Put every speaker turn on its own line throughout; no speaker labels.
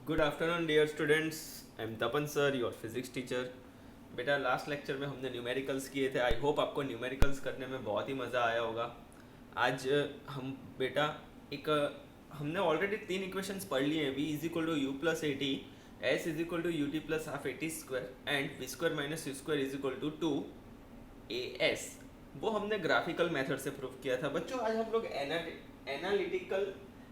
Good afternoon dear students. I am Tapan sir, your physics teacher. बेटा, last lecture में हमने numericals किए थे। आई होप आपको न्यूमेरिकल्स करने में बहुत ही मज़ा आया होगा। आज हम बेटा एक हमने ऑलरेडी 3 इक्वेशंस पढ़ लिए हैं। V is equal to U plus A T, S is equal to U T plus half A T square and V square minus you square is equal to 2 AS। वो हमने graphical method से prove किया था। बच्चों, आज हम लोग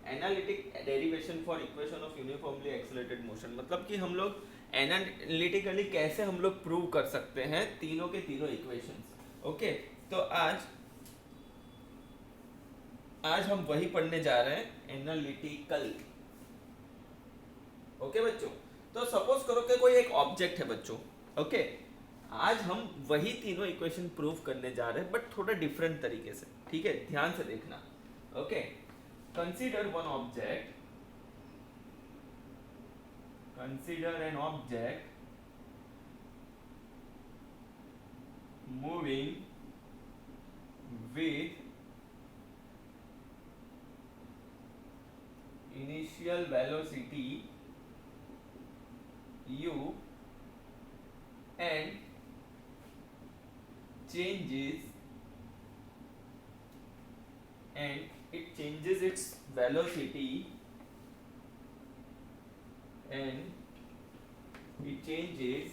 analytic derivation for equation of uniformly accelerated motion, मतलब कि हम लोग एनालिटिकली कैसे हम लोग प्रूव कर सकते हैं तीनों के तीनों इक्वेशंस। ओके, तो आज हम वही पढ़ने जा रहे हैं, एनालिटिकल। ओके बच्चों, तो सपोज करो कि कोई एक ऑब्जेक्ट है बच्चों। ओके, आज हम वही तीनों इक्वेशन प्रूव करने जा रहे हैं, बट थोड़ा डिफरेंट तरीके से। ठीक है, ध्यान से देखना। Okay, consider one object, consider an object moving with initial velocity u and it changes its velocity and it changes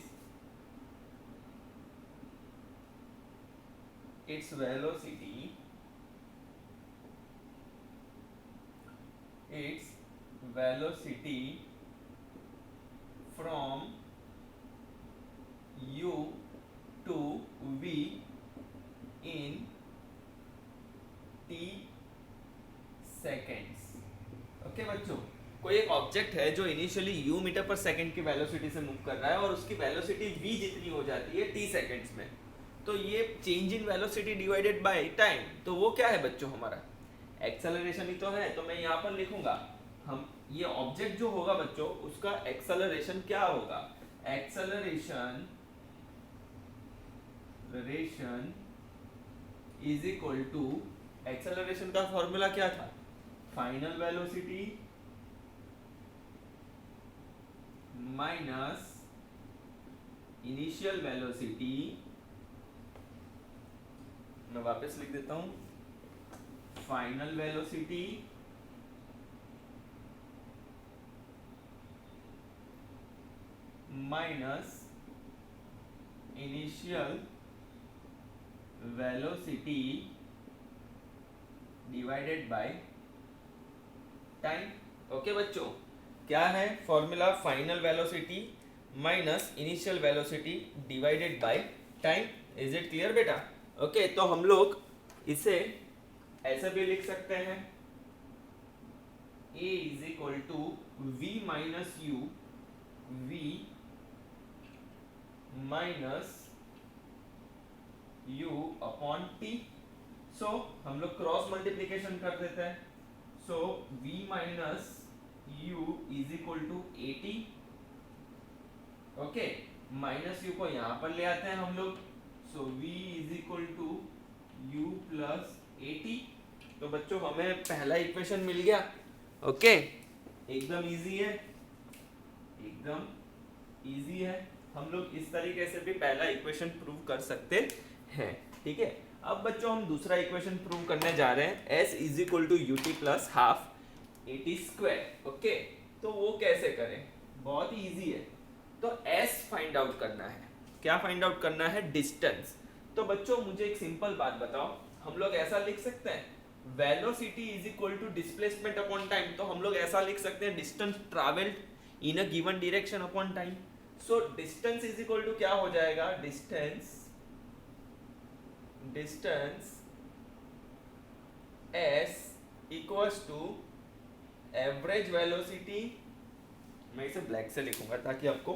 its velocity from u to v in t seconds. Okay बच्चों, कोई एक ऑब्जेक्ट है जो initially u metre पर second की velocity से move कर रहा है और उसकी वेलोसिटी v जितनी हो जाती है t सेकेंड्स में। तो ये change in velocity divided by time, तो वो क्या है बच्चों? हमारा एक्सेलरेशन ही तो है। तो मैं यहाँ पर लिखूंगा, हम ये ऑब्जेक्ट जो होगा बच्चों, उसका एक्सेलरेशन क्या होगा? Acceleration is equal to, acceleration का फॉर्मूला क्या था? Final velocity minus initial velocity. मैं वापस लिख देता हूं, final velocity minus initial velocity divided by time. Okay बच्चों, क्या है formula? Final velocity minus initial velocity divided by time. Is it clear बेटा? ओके, तो हम लोग इसे ऐसे भी लिख सकते हैं, a is equal to v minus U, v minus u upon t। So हम लोग क्रॉस मल्टीप्लीकेशन कर देते हैं। So v minus u is equal to AT। Okay, minus u को यहाँ पर ले आते हैं हम लोग। So v is equal to u plus AT। तो बच्चों, हमें पहला इक्वेशन मिल गया। ओके, एकदम इजी है, एकदम इजी है। हम लोग इस तरीके से भी पहला इक्वेशन प्रूव कर सकते हैं। ठीक है, अब बच्चों हम दूसरा इक्वेशन प्रूव करने जा रहे हैं, s is equal to U T plus half A T square. Okay, तो वो कैसे करें? बहुत ही इजी है। तो s फाइंड आउट करना है। क्या फाइंड आउट करना है? डिस्टेंस। तो बच्चों, मुझे एक सिंपल बात बताओ, हम लोग ऐसा लिख सकते हैं, velocity is equal to displacement upon time. तो हम लोग ऐसा लिख सकते हैं, distance travelled in a given direction upon time. So distance is equal to क्या हो जाएगा? Distance s equals to average velocity. मैं इसे ब्लैक से लिखूंगा ताकि आपको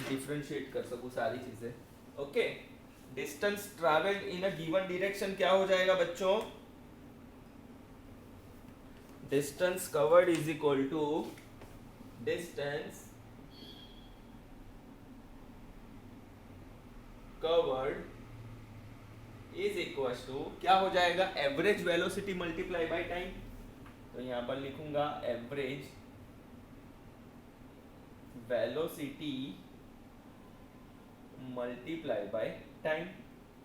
डिफरेंशिएट कर सकूं सारी चीजें। Okay, distance travelled in a given direction क्या हो जाएगा बच्चों? Distance covered is equal to distance covered is equal to क्या हो जाएगा? Average velocity multiply by time. तो यहाँ पर लिखूंगा average velocity multiply by time,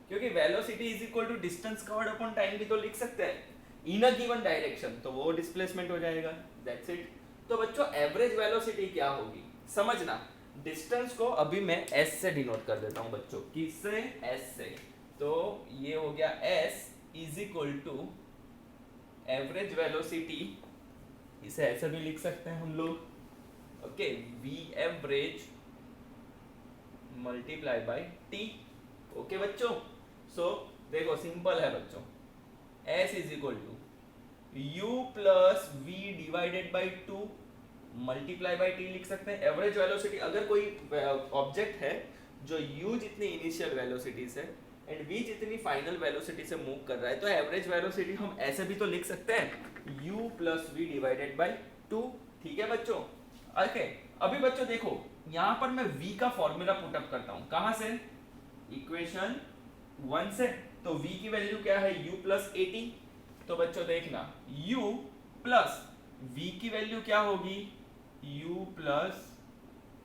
क्योंकि velocity is equal to distance covered upon time भी तो लिख सकते हैं इन अ गिवन डायरेक्शन, तो वो डिस्प्लेसमेंट हो जाएगा, दैट्स इट। तो बच्चों एवरेज वेलोसिटी क्या होगी समझना, डिस्टेंस को अभी मैं s से डिनोट कर देता हूं बच्चों, किससे, s से। तो ये हो गया s is equal to average velocity, इसे ऐसे भी लिख सकते हैं हम लोग, okay, v average multiply by t। Okay बच्चों, सो देखो सिंपल है बच्चों, s is equal to u plus v divided by 2 multiply by t लिख सकते हैं। एवरेज वेलोसिटी, अगर कोई ऑब्जेक्ट है जो u जितनी इनिशियल वेलोसिटी से एंड v जितनी फाइनल वेलोसिटी से मूव कर रहा है, तो एवरेज वेलोसिटी हम ऐसे भी तो लिख सकते हैं u plus v divided by 2, ठीक है बच्चों। ओके, अभी बच्चों देखो यहाँ पर मैं v का फॉर्मूला पुटअप करता हूँ, कहाँ से, इक्वेशन 1 से। तो v की वैल्यू क्या है, u प्लस 80। तो बच्चों देखना u प्लस v की वैल्यू क्या होगी, u plus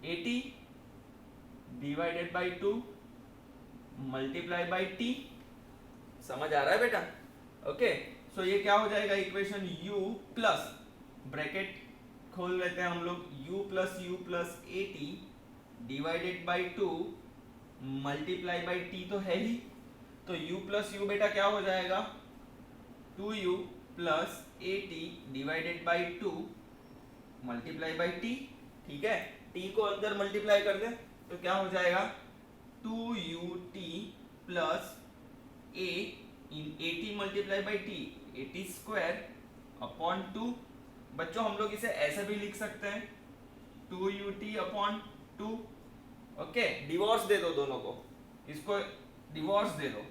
80 divided by 2 multiply by t। समझ आ रहा है बेटा, ओके। सो ये क्या हो जाएगा, इक्वेशन u प्लस, ब्रैकेट खोल लेते हैं हम लोग, u plus 80 divided by 2 multiply by t तो है ही, तो u प्लस u बेटा क्या हो जाएगा, 2u plus 80 divided by 2 multiply by t, ठीक है। t को अंदर मल्टीप्लाई कर दे तो क्या हो जाएगा, 2ut plus a in 80 multiply by t, 80 square upon 2। बच्चों हम लोग इसे ऐसे भी लिख सकते हैं 2ut अपॉन 2, ओके। डिवोर्स दे दो दोनों को, इसको डिवोर्स दे दो,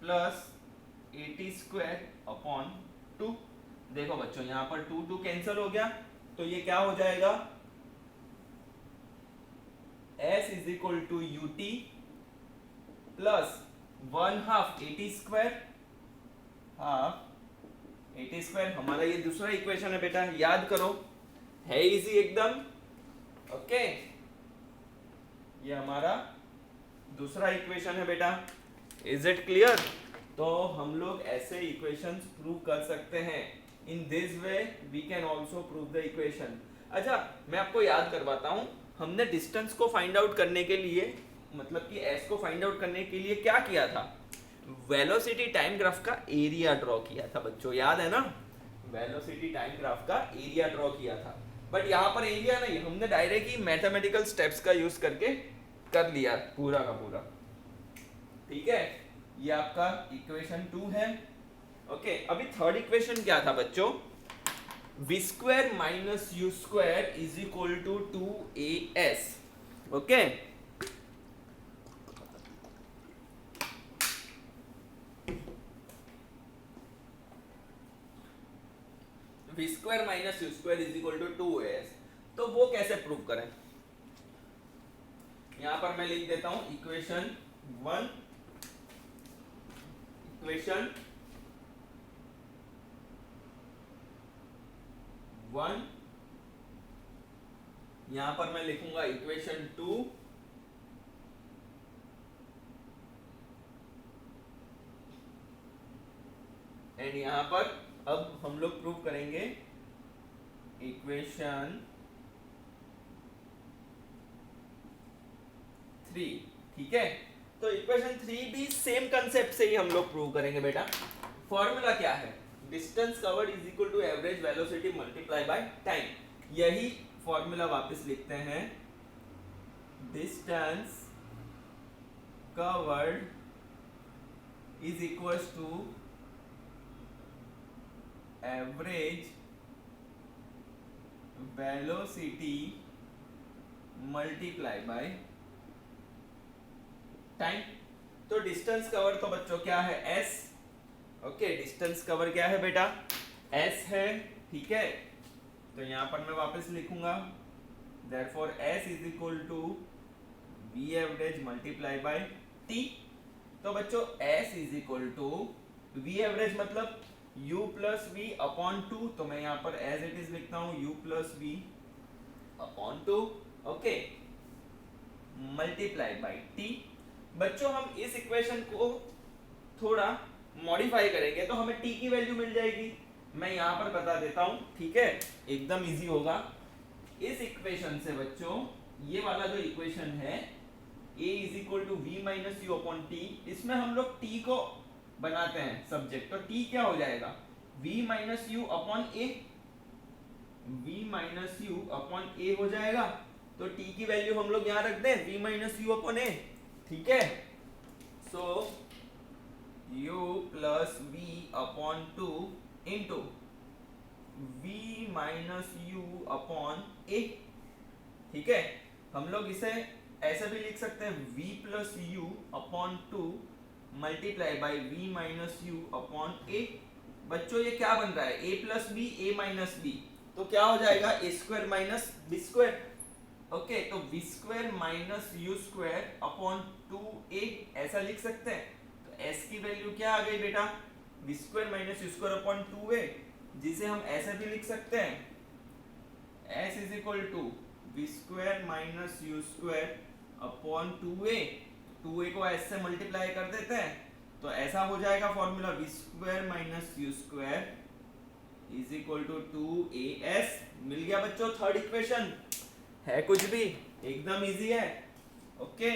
प्लस 80 स्क्वायर अपॉन 2। देखो बच्चों यहाँ पर 2 कैंसिल हो गया, तो ये क्या हो जाएगा, s is equal to ut plus 1/2 80 square, half 80 square, हमारा ये दूसरा इक्वेशन है बेटा, याद करो, है इजी एकदम, ओके। ये हमारा दूसरा इक्वेशन है बेटा, इज इट क्लियर। तो हम लोग ऐसे इक्वेशंस प्रूव कर सकते हैं, in this way we can also prove the equation. अच्छा मैं आपको याद करवाता हूं, हमने डिस्टेंस को फाइंड आउट करने के लिए, मतलब कि s को फाइंड आउट करने के लिए क्या किया था, वेलोसिटी टाइम ग्राफ का एरिया ड्रॉ किया था बच्चों, याद है ना, वेलोसिटी टाइम ग्राफ का एरिया ड्रॉ किया था। बट यहाँ पर एरिया नहीं, हमने डायरेक्ट ही मैथमेटिकल स्टेप्स का यूज करके कर लिया पूरा का पूरा, ठीक है। ये आपका इक्वेशन 2 है, ओके। अभी थर्ड इक्वेशन क्या था बच्चों, v square minus u square is equal to 2as, okay. v square minus u square is equal to 2as, तो वो कैसे प्रूव करें, यहां पर मैं लिख देता हूं इक्वेशन 1, इक्वेशन 1, यहां पर मैं लिखूंगा इक्वेशन 2, एंड यहां पर अब हम लोग प्रूव करेंगे इक्वेशन 3, ठीक है। तो इक्वेशन 3 भी सेम कंसेप्ट से ही हम लोग प्रूव करेंगे बेटा। फॉर्मूला क्या है, distance covered is equal to average velocity multiply by time. यही फॉर्मूला वापस लिखते हैं, distance covered is equals to average velocity multiply by time. तो डिस्टेंस कवर तो बच्चों क्या है, s, ओके। डिस्टेंस कवर क्या है बेटा, s है, ठीक है। तो यहां पर मैं वापस लिखूंगा, therefore s is equal to v average multiply by t। तो बच्चों s is equal to v average मतलब u प्लस v अपॉन 2, तो मैं यहाँ पर एज इट इज लिखता हूँ u plus v upon 2, okay, multiply by T. बच्चों हम इस इक्वेशन को थोड़ा मॉडिफाई करेंगे तो हमें टी की वैल्यू मिल जाएगी। मैं यहाँ पर बता देता हूँ, ठीक है, एकदम इजी होगा। इस इक्वेशन से बच्चों ये वाला जो इक्वेशन है a is equal to v minus u upon t, इसमें हम लोग t को बनाते हैं सब्जेक्ट, तो t क्या हो जाएगा, v minus u upon a, v minus u upon a हो जाएगा। तो t की वैल्यू हम लोग यहाँ रख दें v minus u upon a, ठीक है। So u plus v upon two into v minus u upon a, ठीक है। हम लोग इसे ऐसे भी लिख सकते हैं v plus u upon two multiply by v minus u upon a. बच्चों ये क्या बन रहा है, a plus b a minus b, तो क्या हो जाएगा a square minus b square. Okay, तो b square minus you square upon two a ऐसा लिख सकते हैं। तो s की वैल्यू क्या आ गई बेटा, b square minus you square upon two a, जिसे हम ऐसे भी लिख सकते हैं s is equal to b square minus you square upon two a को s से मल्टीप्लाई कर देते हैं, तो ऐसा हो जाएगा formula b square minus you square is equal to 2as। मिल गया बच्चों थर्ड इक्वेशन, है कुछ भी, एकदम इजी है। ओके,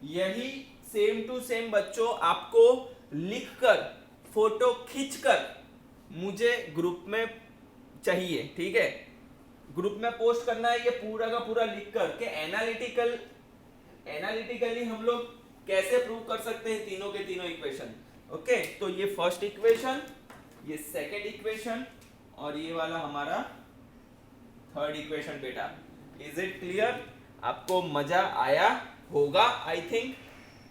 यही सेम टू सेम बच्चों आपको लिखकर फोटो खींचकर मुझे ग्रुप में चाहिए, ठीक है, ग्रुप में पोस्ट करना है। ये पूरा का पूरा लिख कर के एनालिटिकली हम लोग कैसे प्रूव कर सकते हैं तीनों के तीनों इक्वेशन। ओके, तो ये फर्स्ट इक्वेशन, ये सेकंड इक्वेशन और ये वाला हमारा थर्ड इक्वेशन बेटा। Is it clear? आपको मजा आया होगा I think.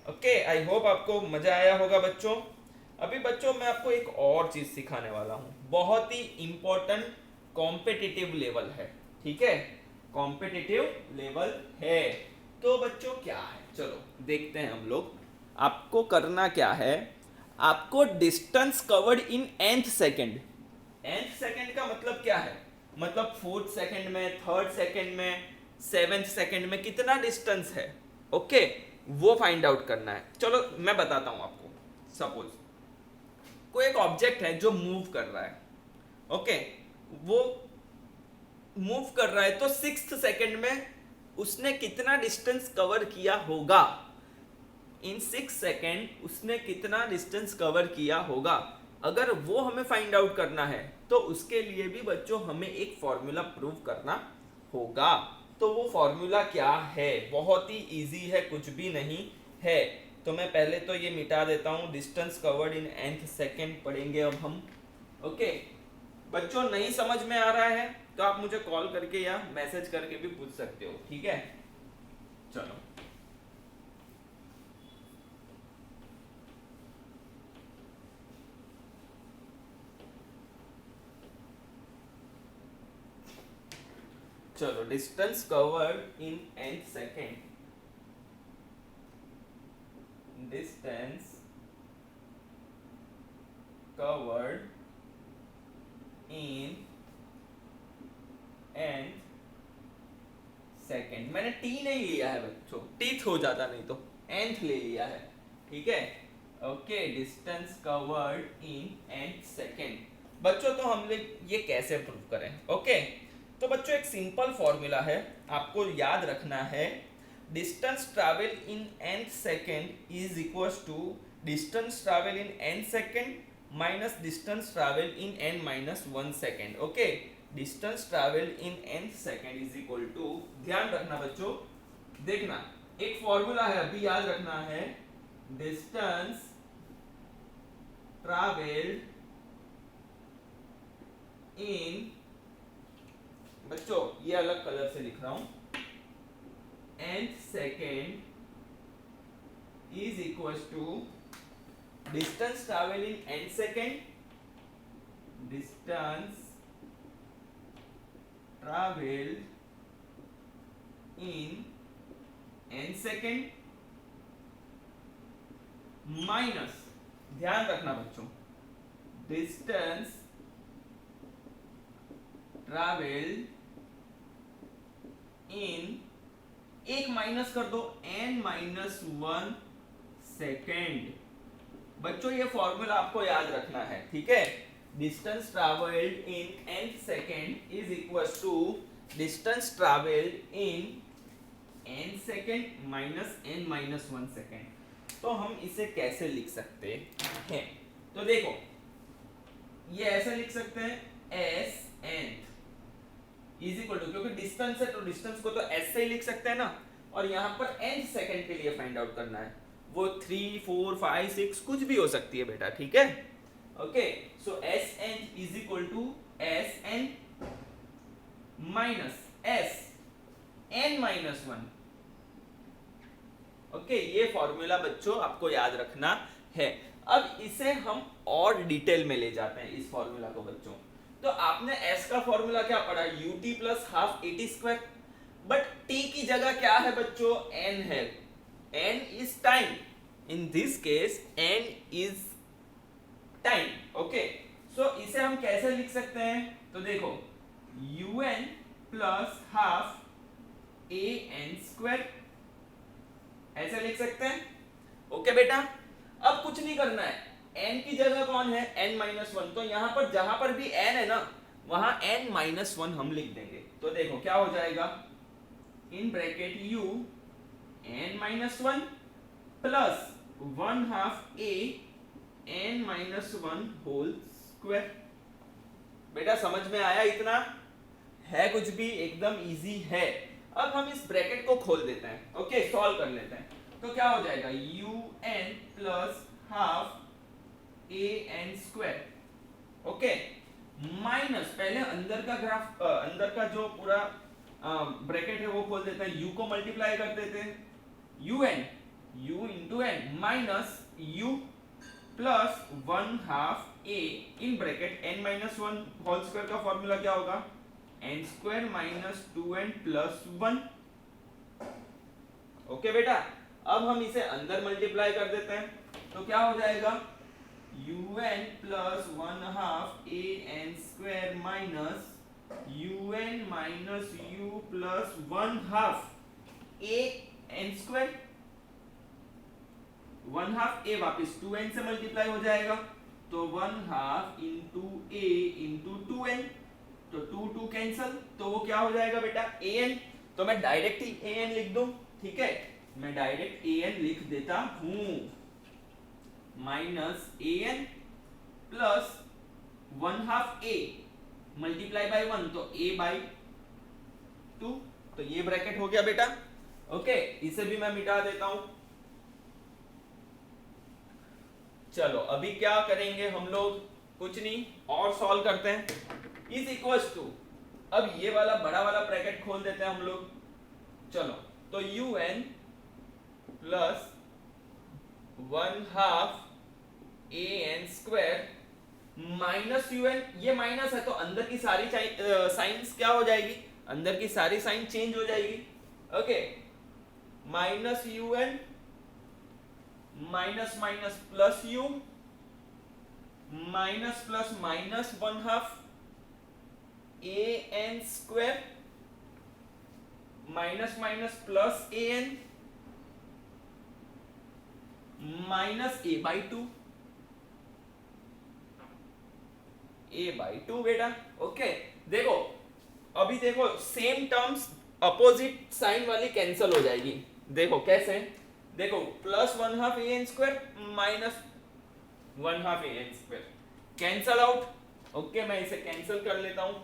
Okay, I hope आपको मजा आया होगा बच्चों। अभी बच्चों मैं आपको एक और चीज सिखाने वाला हूँ, बहुत ही इंपॉर्टेंट कॉम्पिटिटिव लेवल है, ठीक है, कॉम्पिटिटिव लेवल है। तो बच्चों क्या है, चलो देखते हैं हम लोग। आपको करना क्या है, आपको distance covered in nth second. nth second का मतलब क्या है, मतलब फोर्थ सेकेंड में, थर्ड सेकेंड में, सेवेंथ सेकेंड में कितना डिस्टेंस है, ओके, वो फाइंड आउट करना है। चलो मैं बताता हूं आपको। सपोज कोई एक ऑब्जेक्ट है जो मूव कर रहा है, ओके, वो मूव कर रहा है, तो सिक्स्थ सेकेंड में उसने कितना डिस्टेंस कवर किया होगा, इन 6 सेकेंड उसने कितना डिस्टेंस कवर किया होगा। अगर वो हमें फाइंड आउट करना है तो उसके लिए भी बच्चों हमें एक फॉर्मूला प्रूव करना होगा। तो वो फॉर्मूला क्या है, बहुत ही इजी है, कुछ भी नहीं है। तो मैं पहले तो ये मिटा देता हूँ, distance covered in nth second पढ़ेंगे अब हम। ओके बच्चों, नहीं समझ में आ रहा है तो आप मुझे कॉल करके या मैसेज करके भी पूछ सकते हो, ठीक है। चलो चलो, distance covered in nth second, distance covered in nth second. मैंने टी नहीं लिया है बच्चों, टीथ हो जाता नहीं तो nth ले लिया है, ठीक है। Okay, distance covered in nth second. बच्चों तो हम लोग ये कैसे प्रूव करें, ओके। तो बच्चों एक सिंपल फॉर्मूला है, आपको याद रखना है, distance travel in nth second is equals to distance travel in n second minus distance travel in n minus 1 second. Okay, distance travel in nth second is equal to, ध्यान रखना बच्चों, देखना एक फॉर्मूला है, अभी याद रखना है, डिस्टेंस ट्रैवल्ड इन, बच्चों ये अलग कलर से लिख रहा हूं, nth second is equals to distance travel in n second, distance travelled in n second minus, ध्यान रखना बच्चों, डिस्टेंस ट्रैवल्ड इन, एक माइनस कर दो, n-1 सेकेंड। बच्चों ये फॉर्मूला आपको याद रखना है, ठीक है। Distance travelled in n second is equal to distance travelled in n second minus n-1 second. तो हम इसे कैसे लिख सकते हैं? तो देखो ये ऐसे लिख सकते हैं s nth is equal to, क्योंकि डिस्टेंस है तो डिस्टेंस को तो s से ही लिख सकते हैं ना, और यहाँ पर nth सेकेंड के लिए फाइंड आउट करना है, वो 3, 4, 5, 6 कुछ भी हो सकती है बेटा, ठीक है। Okay, so s nth is equal to s n minus s n-1। Okay, ये फॉर्मूला बच्चों आपको याद रखना है। अब इसे हम और डिटेल में ले जाते हैं इस फॉर्मूला को बच्चों। तो आपने s का फॉर्मूला क्या पढ़ा, ut plus half at square, but t की जगह क्या है बच्चों, n है, n is time, in this case n is time. Okay, so इसे हम कैसे लिख सकते हैं? तो देखो un plus half an square, ऐसे लिख सकते हैं। ओके बेटा, अब कुछ नहीं करना है, n की जगह कौन है, n-1, तो यहां पर जहां पर भी n है ना वहां n-1 हम लिख देंगे। तो देखो क्या हो जाएगा, in bracket u n-1 plus 1/2 a n-1 whole square. बेटा समझ में आया? इतना है, कुछ भी एकदम इजी है। अब हम इस ब्रैकेट को खोल देते हैं, ओके, सॉल्व कर लेते हैं। तो क्या हो जाएगा, un plus half an square, okay, minus, पहले अंदर का ग्राफ, अंदर का जो पूरा ब्रैकेट है वो खोल देते हैं, u को मल्टीप्लाई कर देते हैं, un, u into n minus u plus 1/2 a in bracket n-1 whole square का फॉर्मूला क्या होगा, n स्क्वायर माइनस 2n प्लस 1। ओके बेटा, अब हम इसे अंदर मल्टीप्लाई कर देते हैं, तो क्या हो जाएगा, un plus 1/2 an square minus un minus u plus 1/2 an square, 1/2 a वापस 2n से मल्टीप्लाई हो जाएगा, तो 1/2 इंटू a इंटू 2n, तो 2 कैंसल, तो वो क्या हो जाएगा बेटा, an। तो मैं डायरेक्ट ही an लिख दूं, ठीक है, मैं डायरेक्ट an लिख देता हूं, minus an plus 1/2 a multiply by 1, तो a बाय 2, तो ये ब्रैकेट हो गया बेटा। ओके, इसे भी मैं मिटा देता हूं। चलो अभी क्या करेंगे हम लोग, कुछ नहीं, और सॉल्व करते हैं। इज इक्वल्स टू, अब ये वाला बड़ा वाला ब्रैकेट खोल देते हैं हम लोग। चलो, तो un plus 1/2 an square minus un, ये माइनस है तो अंदर की सारी साइंस क्या हो जाएगी, अंदर की सारी साइन चेंज हो जाएगी। Okay, minus un minus minus plus u minus plus minus 1/2 an square minus minus plus an minus a by 2, बेटा। ओके, देखो अभी देखो सेम टर्म्स अपोजिट साइन वाली कैंसिल हो जाएगी। देखो कैसे, देखो plus 1/2 an square minus 1/2 an square cancel out. Okay, मैं इसे कैंसिल कर लेता हूं,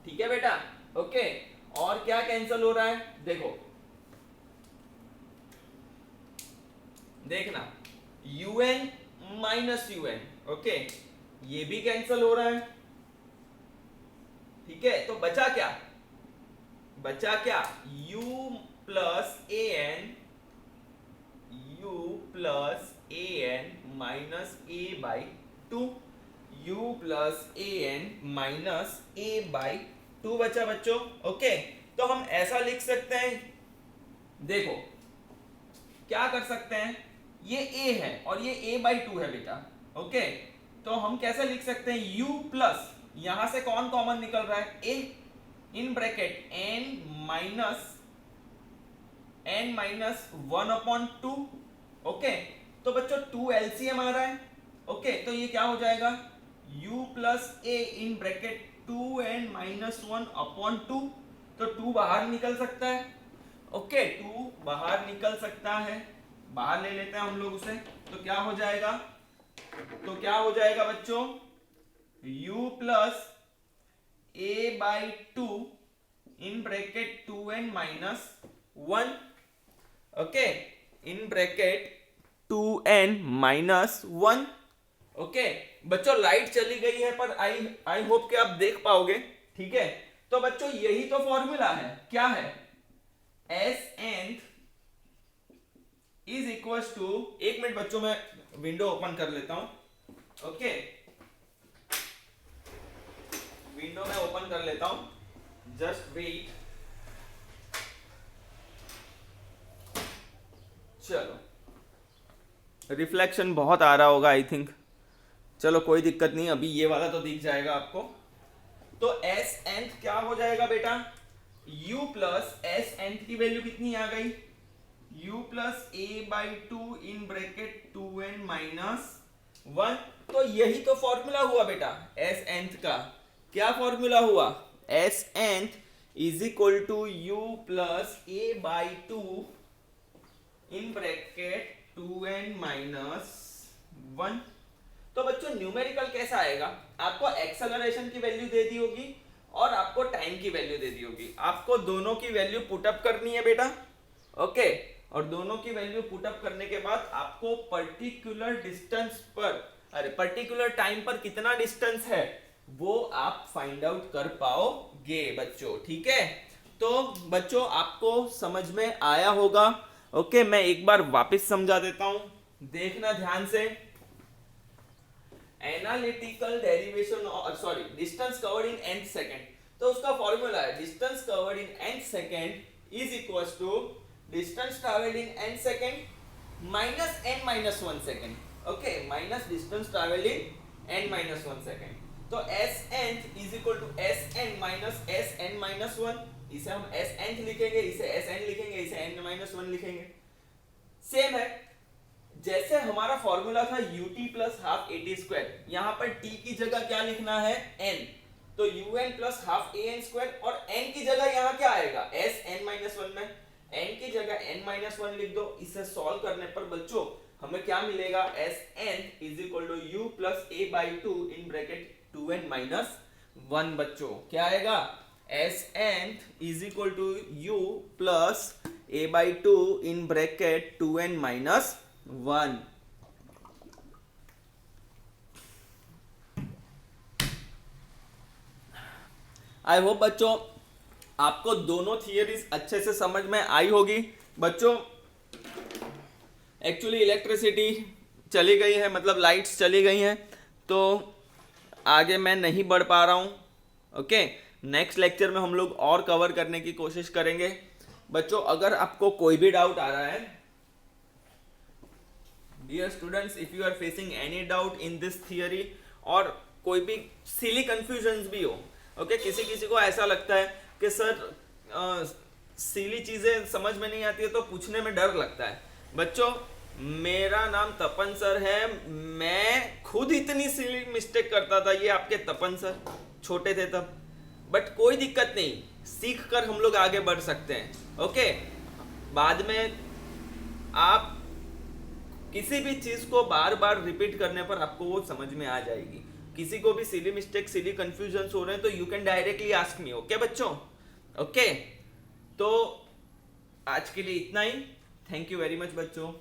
ठीक है बेटा। ओके, और क्या कैंसिल हो रहा है, देखो देखना, un माइनस un, ओके, ये भी कैंसिल हो रहा है, ठीक है। तो बचा क्या, बचा क्या, u plus an minus a by 2, u plus an minus a by 2 बचा बच्चों। ओके, तो हम ऐसा लिख सकते हैं, देखो क्या कर सकते हैं, ये a है और ये a बाई 2 है बेटा। ओके, तो हम कैसे लिख सकते हैं, u प्लस, यहां से कौन कॉमन निकल रहा है, a, in bracket n minus n minus 1/2। Okay, तो बच्चों 2 एलसीएम आ रहा है। ओके, तो ये क्या हो जाएगा, u प्लस ए इन ब्रैकेट 2n माइनस 1/2। तो 2 बाहर निकल सकता है। ओके, 2 बाहर निकल सकता है, बाहर ले लेते हैं हम लोग उसे। तो क्या हो जाएगा, तो क्या हो जाएगा बच्चों, u plus a by 2 in bracket 2n minus 1। Okay, in bracket 2n minus 1। Okay बच्चों, लाइट चली गई है पर आई होप कि आप देख पाओगे। ठीक है, तो बच्चों यही तो फॉर्मूला है, क्या है, s nth is equal to, एक मिनट बच्चों मैं विंडो ओपन कर लेता हूं। ओके, विंडो में ओपन कर लेता हूं, जस्ट वेट। चलो, रिफ्लेक्शन बहुत आ रहा होगा आई थिंक, चलो कोई दिक्कत नहीं, अभी ये वाला तो दिख जाएगा आपको। तो एस nth क्या हो जाएगा बेटा, u प्लस एस nth की वैल्यू कितनी आ गई, u plus a by 2 in bracket 2n minus 1। तो यही तो फॉर्मूला हुआ बेटा एस nth का। क्या फॉर्मूला हुआ, s nth is equal to u plus a by 2 in bracket 2n minus 1। तो बच्चों न्यूमेरिकल कैसा आएगा, आपको एक्सेलरेशन की वैल्यू दे दी होगी और आपको टाइम की वैल्यू दे दी होगी, आपको दोनों की वैल्यू पुटअप करनी है बेटा। ओके, और दोनों की वैल्यू पुटअप करने के बाद आपको पर्टिकुलर डिस्टेंस पर, अरे पर्टिकुलर टाइम पर कितना डिस्टेंस है वो आप फाइंड आउट कर पाओगे बच्चों। ठीक है, तो बच्चों आपको समझ में आया होगा। ओके, मैं एक बार वापस समझा देता हूं, देखना ध्यान से। Analytical derivation, sorry, distance covered in nth second, तो उसका फॉर्मूला है distance covered in nth second is equal to distance travelled in nth second minus n minus 1 second. Okay, minus distance travelled in n minus 1 second. तो s nth is equal to s n minus s n minus 1। इसे हम S nth लिखेंगे, इसे S n लिखेंगे, इसे n minus 1 लिखेंगे। Same है जैसे हमारा फॉर्मूला था ut plus half A T square, यहां पर t की जगह क्या लिखना है, n, तो un plus half A N square, और n की जगह यहां क्या आएगा, s n माइनस 1 में n की जगह n माइनस 1 लिख दो। इसे सॉल्व करने पर बच्चों हमें क्या मिलेगा, s n is equal to u plus a by 2 in bracket 2n minus 1। बच्चों क्या आएगा, s n is equal to u plus a by 2 in bracket 2n minus 1। I hope बच्चों आपको दोनों थियरीज अच्छे से समझ में आई होगी। बच्चों एक्चुअली इलेक्ट्रिसिटी चली गई है, मतलब लाइट्स चली गई हैं, तो आगे मैं नहीं बढ़ पा रहा हूं। ओके, नेक्स्ट लेक्चर में हम लोग और कवर करने की कोशिश करेंगे। बच्चों अगर आपको कोई भी डाउट आ रहा है, dear students, if you are facing any doubt in this theory, और कोई भी सिली कंफ्यूजन्स भी हो, ओके, किसी को ऐसा लगता है कि सर सिली चीजें समझ में नहीं आती है तो पूछने में डर लगता है। बच्चों मेरा नाम तपन सर है, मैं खुद इतनी सिली मिस्टेक करता था, ये आपके तपन सर छोटे थे तब, बट कोई दिक्कत नहीं, सीख कर हम लोग आगे बढ़ सकते हैं। ओके, बाद में आप किसी भी चीज को बार बार रिपीट करने पर आपको वो समझ में आ जाएगी। किसी को भी सिली मिस्टेक, सिली कंफ्यूजन हो रहे हैं तो you can directly ask me. Okay बच्चों, ओके, तो आज के लिए इतना ही। थैंक यू वेरी मच बच्चों।